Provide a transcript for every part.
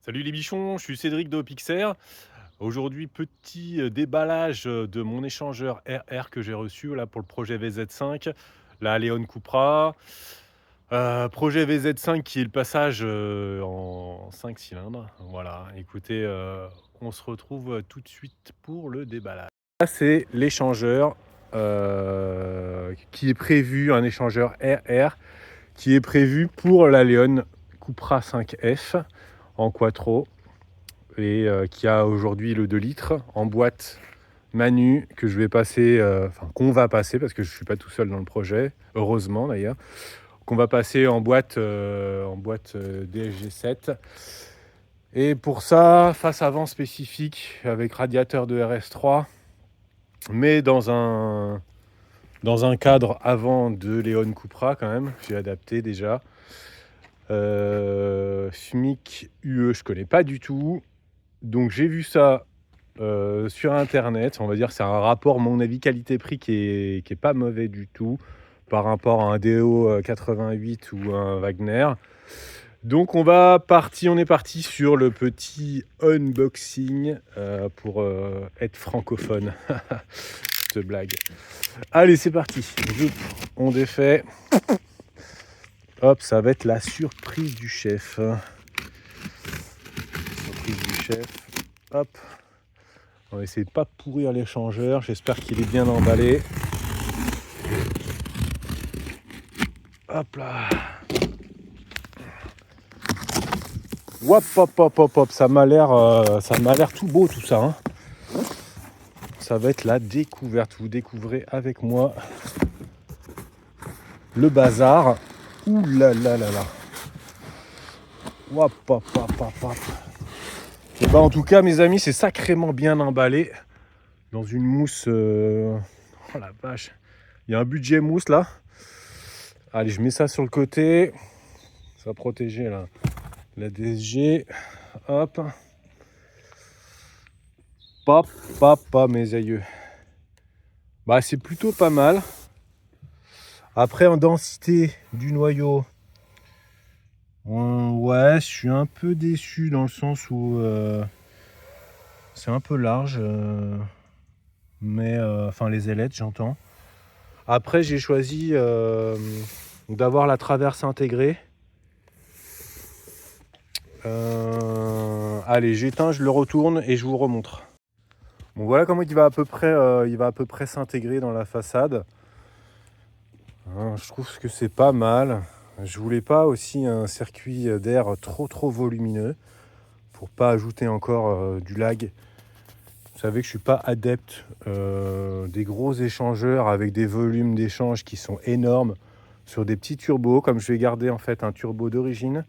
Salut les bichons, je suis Cédric de Opixer. Aujourd'hui, petit déballage de mon échangeur RR que j'ai reçu là, pour le projet VZ5, la Leon Cupra. Projet VZ5 qui est le passage en 5 cylindres. Voilà, écoutez, on se retrouve tout de suite pour le déballage. Là, c'est l'échangeur qui est prévu, un échangeur RR qui est prévu pour la Leon Cupra 5F en quattro et qui a aujourd'hui le 2 litres en boîte Manu que je vais passer, qu'on va passer parce que je ne suis pas tout seul dans le projet, heureusement d'ailleurs, qu'on va passer en boîte DSG7. Et pour ça, face avant spécifique avec radiateur de RS3, mais dans un cadre avant de Leon Cupra quand même, j'ai adapté déjà. SMIC UE, je connais pas du tout. Donc j'ai vu ça sur internet. On va dire c'est un rapport, mon avis, qualité-prix qui est pas mauvais du tout par rapport à un DO 88 ou un Wagner. Donc on est parti sur le petit unboxing pour être francophone. Cette blague. Allez, c'est parti. On défait. Hop, ça va être la surprise du chef. Surprise du chef. Hop. On va essayer de pas pourrir l'échangeur. J'espère qu'il est bien emballé. Hop là. Hop, hop, hop, hop, hop. Ça m'a l'air tout beau tout ça. Hein. Ça va être la découverte. Vous découvrez avec moi le bazar. Ouh là là là là. Hop, hop, hop, hop, hop. Et ben en tout cas, mes amis, c'est sacrément bien emballé dans une mousse. Oh la vache. Il y a un budget mousse là. Allez, je mets ça sur le côté. Ça va protéger la DSG. Hop. Pop, pop, pop, mes aïeux. Bah, c'est plutôt pas mal. Après, en densité du noyau, ouais, je suis un peu déçu dans le sens où c'est un peu large. Mais, enfin, les ailettes, j'entends. Après, j'ai choisi d'avoir la traverse intégrée. Allez, j'éteins, je le retourne et je vous remontre. Bon, voilà comment il va à peu près s'intégrer dans la façade. Je trouve que c'est pas mal. Je voulais pas aussi un circuit d'air trop volumineux pour pas ajouter encore du lag. Vous savez que je suis pas adepte des gros échangeurs avec des volumes d'échange qui sont énormes sur des petits turbos, comme je vais garder en fait un turbo d'origine.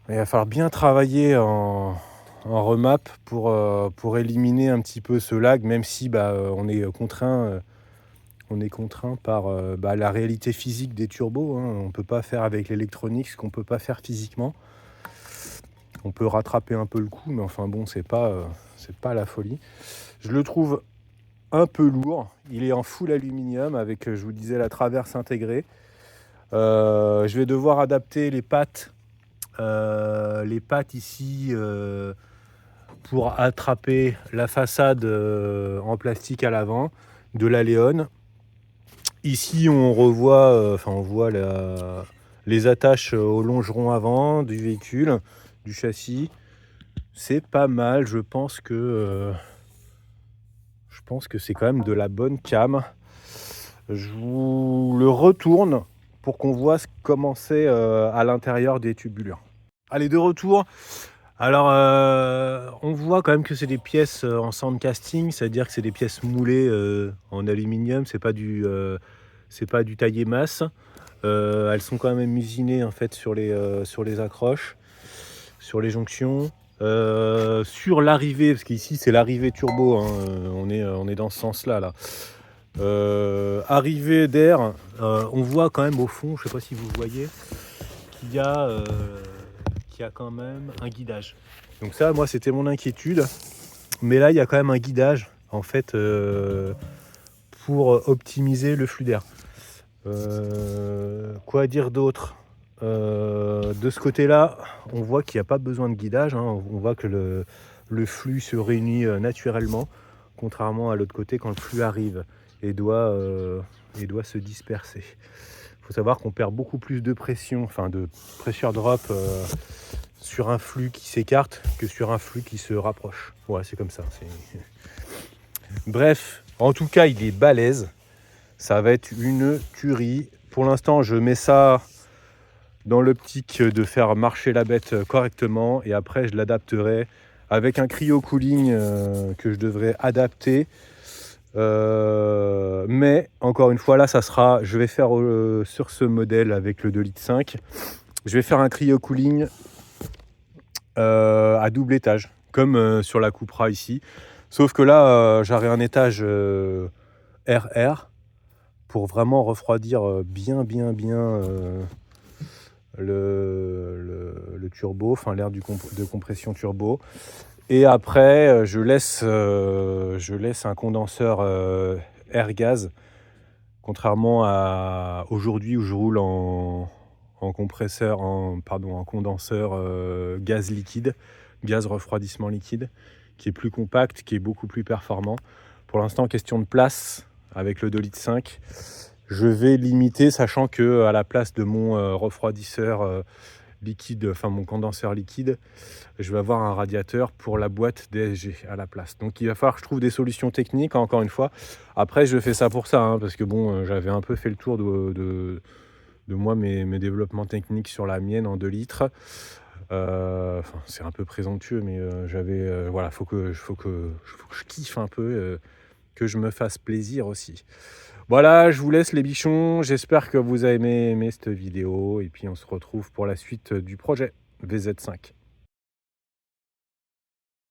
Il va falloir bien travailler en remap pour éliminer un petit peu ce lag, même si on est contraint par la réalité physique des turbos. Hein. On ne peut pas faire avec l'électronique ce qu'on ne peut pas faire physiquement. On peut rattraper un peu le coup, mais enfin bon, c'est pas la folie. Je le trouve un peu lourd. Il est en full aluminium avec, je vous disais, la traverse intégrée. Je vais devoir adapter les pattes ici pour attraper la façade en plastique à l'avant de la Léon. Ici, on voit les attaches au longeron avant du véhicule, du châssis. C'est pas mal. Je pense que c'est quand même de la bonne cam. Je vous le retourne pour qu'on voit comment c'est à l'intérieur des tubulures. Allez, de retour. Alors, on voit quand même que c'est des pièces en sandcasting, c'est-à-dire que c'est des pièces moulées en aluminium, c'est pas du taillé masse. Elles sont quand même usinées en fait sur les accroches, sur les jonctions, sur l'arrivée, parce qu'ici c'est l'arrivée turbo, hein, on est dans ce sens-là là. Arrivée d'air, on voit quand même au fond, je sais pas si vous voyez, qu'il y a quand même un guidage. Donc ça, moi, c'était mon inquiétude. Mais là, il y a quand même un guidage, en fait, pour optimiser le flux d'air. Quoi dire d'autre ? De ce côté-là, on voit qu'il n'y a pas besoin de guidage, hein. On voit que le flux se réunit naturellement, contrairement à l'autre côté quand le flux arrive et doit se disperser. Il faut savoir qu'on perd beaucoup plus de pression, enfin de pressure drop sur un flux qui s'écarte que sur un flux qui se rapproche. Ouais, c'est comme ça. Bref, en tout cas, il est balèze. Ça va être une tuerie. Pour l'instant, je mets ça dans l'optique de faire marcher la bête correctement et après, je l'adapterai avec un cryo cooling que je devrais adapter. Mais encore une fois, là, ça sera, je vais faire sur ce modèle avec le 2,5 litres, je vais faire un cryo cooling à double étage, comme sur la Cupra ici. Sauf que là, j'aurai un étage RR pour vraiment refroidir bien le turbo, enfin l'air de compression turbo. Et après, je laisse un condenseur air gaz, contrairement à aujourd'hui où je roule en condenseur gaz liquide, gaz refroidissement liquide, qui est plus compact, qui est beaucoup plus performant. Pour l'instant, question de place, avec le 2,5 litres, je vais limiter, sachant que à la place de mon refroidisseur liquide, enfin mon condenseur liquide, je vais avoir un radiateur pour la boîte DSG à la place. Donc il va falloir que je trouve des solutions techniques, encore une fois. Après, je fais ça pour ça, hein, parce que bon, j'avais un peu fait le tour de moi, mes développements techniques sur la mienne en 2 litres. C'est un peu présomptueux, mais voilà, faut que je kiffe un peu, que je me fasse plaisir aussi. Voilà, je vous laisse les bichons. J'espère que vous avez aimé cette vidéo. Et puis on se retrouve pour la suite du projet VZ5.